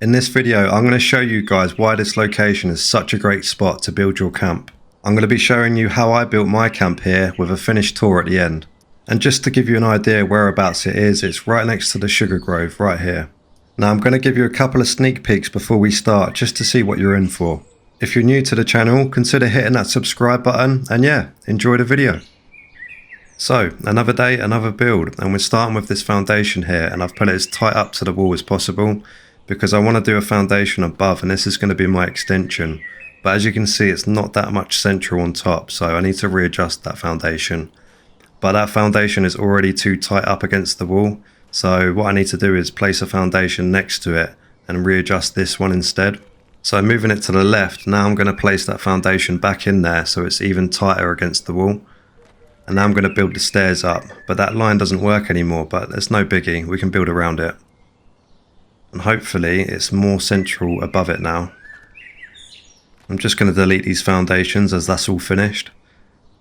In this video, I'm going to show you guys why this location is such a great spot to build your camp. I'm going to be showing you how I built my camp here with a finished tour at the end. And just to give you an idea whereabouts it is, it's right next to the sugar grove right here. Now I'm going to give you a couple of sneak peeks before we start just to see what you're in for. If you're new to the channel, consider hitting that subscribe button and yeah, enjoy the video. So, another day, another build, and we're starting with this foundation here, and I've put it as tight up to the wall as possible because I want to do a foundation above, and this is going to be my extension. But as you can see, it's not that much central on top, so I need to readjust that foundation. But that foundation is already too tight up against the wall, so what I need to do is place a foundation next to it and readjust this one instead. So moving it to the left, now I'm going to place that foundation back in there so it's even tighter against the wall. And now I'm going to build the stairs up, but that line doesn't work anymore, but there's no biggie, we can build around it. And hopefully it's more central above it now. I'm just going to delete these foundations as that's all finished.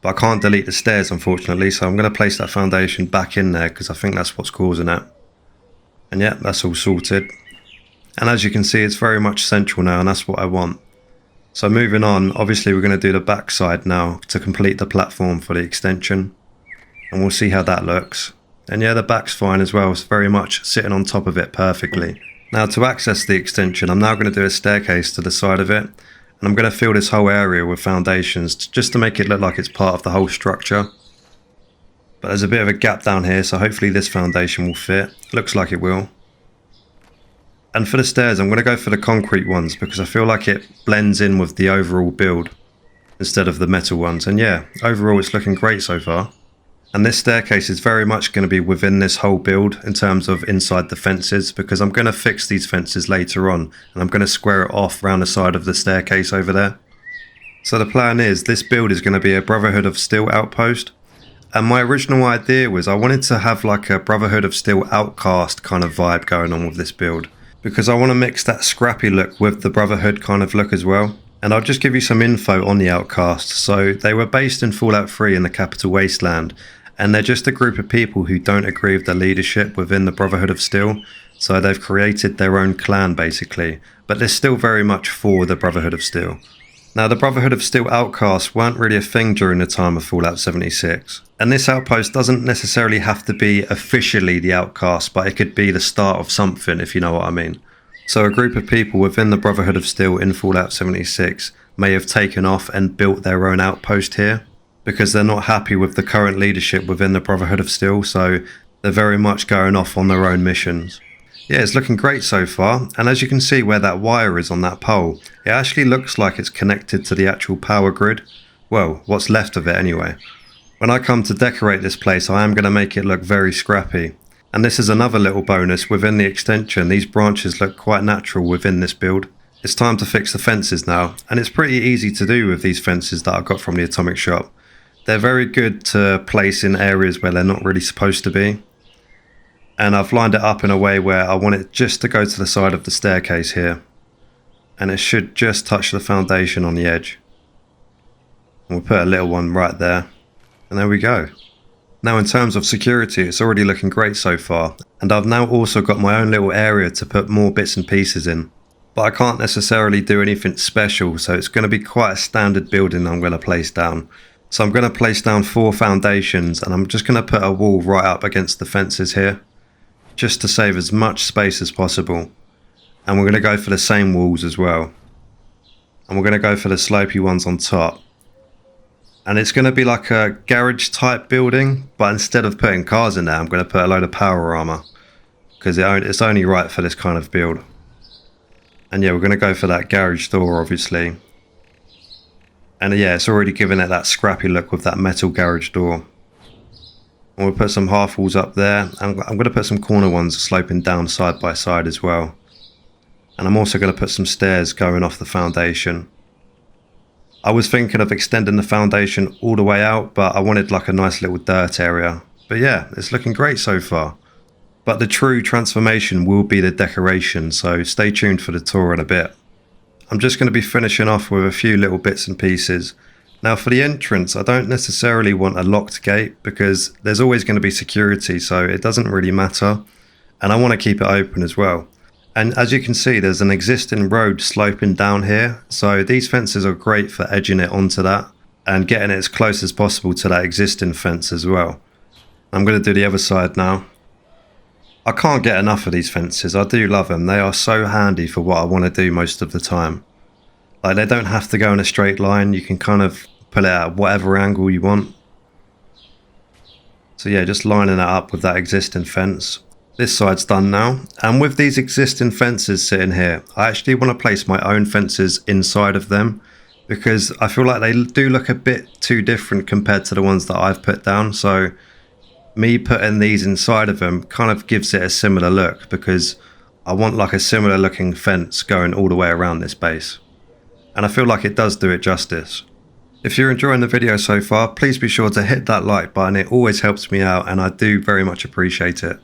But I can't delete the stairs unfortunately, so I'm going to place that foundation back in there because I think that's what's causing it. And yeah, that's all sorted. And as you can see, it's very much central now, and that's what I want. So moving on, obviously we're going to do the back side now to complete the platform for the extension. And we'll see how that looks. And yeah, the back's fine as well, it's very much sitting on top of it perfectly. Now to access the extension, I'm now going to do a staircase to the side of it. And I'm going to fill this whole area with foundations just to make it look like it's part of the whole structure. But there's a bit of a gap down here, so hopefully this foundation will fit. Looks like it will. And for the stairs, I'm going to go for the concrete ones because I feel like it blends in with the overall build instead of the metal ones. And yeah, overall it's looking great so far. And this staircase is very much going to be within this whole build in terms of inside the fences, because I'm going to fix these fences later on and I'm going to square it off around the side of the staircase over there. So the plan is this build is going to be a Brotherhood of Steel Outpost. And my original idea was I wanted to have like a Brotherhood of Steel Outcast kind of vibe going on with this build, because I want to mix that scrappy look with the Brotherhood kind of look as well. And I'll just give you some info on the Outcasts. So they were based in Fallout 3 in the Capital Wasteland, and they're just a group of people who don't agree with the leadership within the Brotherhood of Steel. So they've created their own clan basically, but they're still very much for the Brotherhood of Steel. Now the Brotherhood of Steel Outcasts weren't really a thing during the time of Fallout 76. And this outpost doesn't necessarily have to be officially the Outcast, but it could be the start of something, if you know what I mean. So a group of people within the Brotherhood of Steel in Fallout 76 may have taken off and built their own outpost here, because they're not happy with the current leadership within the Brotherhood of Steel, so they're very much going off on their own missions. Yeah, it's looking great so far, and as you can see where that wire is on that pole, it actually looks like it's connected to the actual power grid. Well, what's left of it anyway. When I come to decorate this place, I am going to make it look very scrappy. And this is another little bonus within the extension, these branches look quite natural within this build. It's time to fix the fences now, and it's pretty easy to do with these fences that I got from the atomic shop. They're very good to place in areas where they're not really supposed to be. And I've lined it up in a way where I want it just to go to the side of the staircase here. And it should just touch the foundation on the edge. And we'll put a little one right there. And there we go. Now in terms of security, it's already looking great so far. And I've now also got my own little area to put more bits and pieces in. But I can't necessarily do anything special, so it's going to be quite a standard building I'm going to place down. So I'm going to place down 4 foundations, and I'm just going to put a wall right up against the fences here, just to save as much space as possible. And we're going to go for the same walls as well. And we're going to go for the slopey ones on top. And it's going to be like a garage type building, but instead of putting cars in there, I'm going to put a load of power armor, because it's only right for this kind of build. And yeah, we're going to go for that garage door obviously. And yeah, it's already given it that scrappy look with that metal garage door. And we'll put some half walls up there. And I'm going to put some corner ones sloping down side by side as well. And I'm also going to put some stairs going off the foundation. I was thinking of extending the foundation all the way out, but I wanted like a nice little dirt area. But yeah, it's looking great so far. But the true transformation will be the decoration, so stay tuned for the tour in a bit. I'm just going to be finishing off with a few little bits and pieces. Now for the entrance, I don't necessarily want a locked gate because there's always going to be security, so it doesn't really matter. And I want to keep it open as well. And as you can see, there's an existing road sloping down here. So these fences are great for edging it onto that and getting it as close as possible to that existing fence as well. I'm going to do the other side now. I can't get enough of these fences. I do love them. They are so handy for what I want to do most of the time. Like, they don't have to go in a straight line. You can kind of pull it out whatever angle you want. So yeah, just lining that up with that existing fence. This side's done now. And with these existing fences sitting here, I actually want to place my own fences inside of them, because I feel like they do look a bit too different compared to the ones that I've put down. So me putting these inside of them kind of gives it a similar look, because I want like a similar looking fence going all the way around this base. And I feel like it does do it justice. If you're enjoying the video so far, please be sure to hit that like button. It always helps me out and I do very much appreciate it.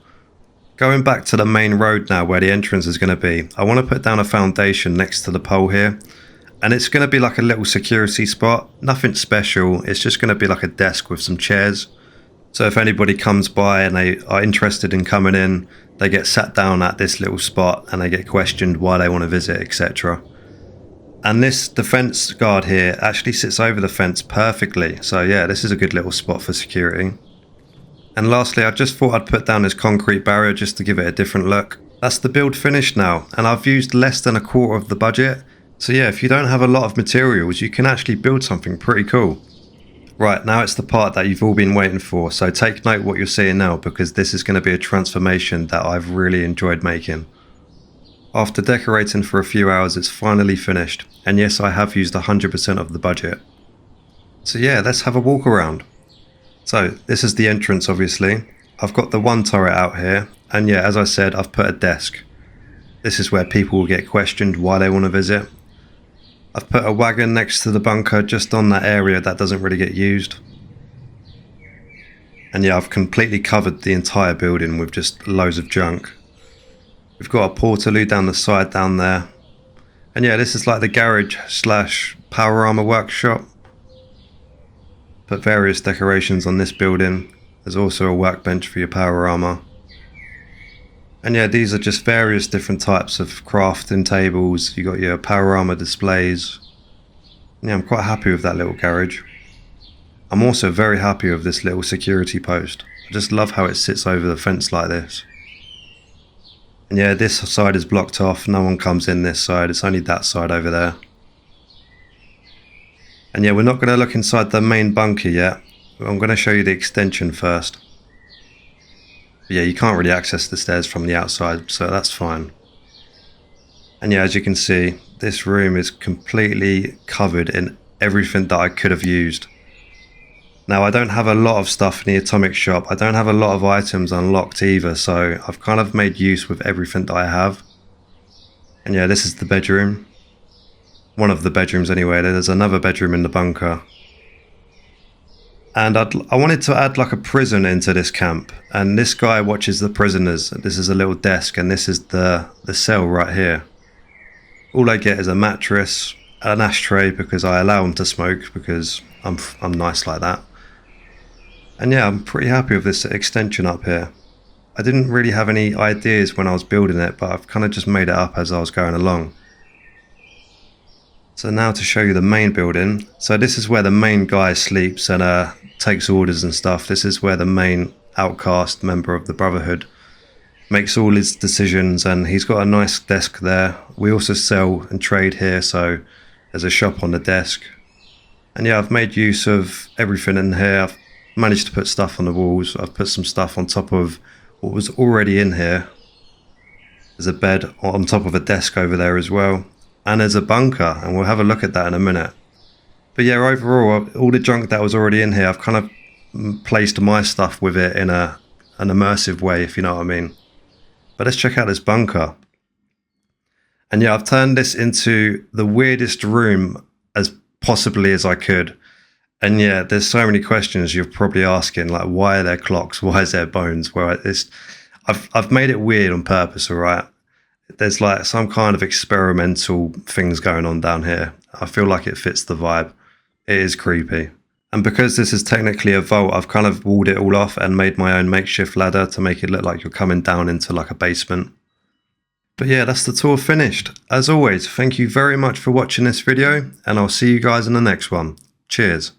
Going back to the main road now where the entrance is going to be, I want to put down a foundation next to the pole here. And it's going to be like a little security spot. Nothing special. It's just going to be like a desk with some chairs. So if anybody comes by and they are interested in coming in, they get sat down at this little spot and they get questioned why they want to visit, etc. And this defense guard here actually sits over the fence perfectly. So yeah, this is a good little spot for security. And lastly, I just thought I'd put down this concrete barrier just to give it a different look. That's the build finished now, and I've used less than a quarter of the budget. So yeah, if you don't have a lot of materials, you can actually build something pretty cool. Right, now it's the part that you've all been waiting for, so take note what you're seeing now, because this is going to be a transformation that I've really enjoyed making. After decorating for a few hours, it's finally finished, and yes, I have used 100% of the budget. So yeah, let's have a walk around. So this is the entrance, obviously. I've got the one turret out here, and yeah, as I said, I've put a desk. This is where people will get questioned why they want to visit. I've put a wagon next to the bunker just on that area that doesn't really get used. And yeah, I've completely covered the entire building with just loads of junk. We've got a portaloo down the side down there. And yeah, this is like the garage slash power armor workshop. Put various decorations on this building. There's also a workbench for your power armor. And yeah, these are just various different types of crafting tables. You got your power armor displays. Yeah, I'm quite happy with that little garage. I'm also very happy with this little security post. I just love how it sits over the fence like this. And yeah, this side is blocked off. No one comes in this side. It's only that side over there. And yeah, we're not going to look inside the main bunker yet. I'm going to show you the extension first. But yeah, you can't really access the stairs from the outside, so that's fine. And yeah, as you can see, this room is completely covered in everything that I could have used. Now, I don't have a lot of stuff in the atomic shop. I don't have a lot of items unlocked either, so I've kind of made use with everything that I have. And yeah, this is the bedroom. One of the bedrooms anyway. There's another bedroom in the bunker. And I wanted to add like a prison into this camp. And this guy watches the prisoners. This is a little desk, and this is the cell right here. All I get is a mattress, an ashtray, because I allow them to smoke, because I'm nice like that. And yeah, I'm pretty happy with this extension up here. I didn't really have any ideas when I was building it, but I've kind of just made it up as I was going along. So now to show you the main building. So this is where the main guy sleeps and takes orders and stuff. This is where the main outcast member of the Brotherhood makes all his decisions, and he's got a nice desk there. We also sell and trade here, so there's a shop on the desk. And yeah, I've made use of everything in here. I've managed to put stuff on the walls. I've put some stuff on top of what was already in here. There's a bed on top of a desk over there as well. And there's a bunker, and we'll have a look at that in a minute. But yeah, overall, all the junk that was already in here, I've kind of placed my stuff with it in an immersive way, if you know what I mean. But let's check out this bunker. And yeah, I've turned this into the weirdest room as possibly as I could. And yeah, there's so many questions you're probably asking, like, why are there clocks? Why is there bones? Well, I've made it weird on purpose, all right? There's like some kind of experimental things going on down here. I feel like it fits the vibe. It is creepy. And because this is technically a vault, I've kind of walled it all off and made my own makeshift ladder to make it look like you're coming down into like a basement. But yeah, that's the tour finished. As always, thank you very much for watching this video, and I'll see you guys in the next one. Cheers.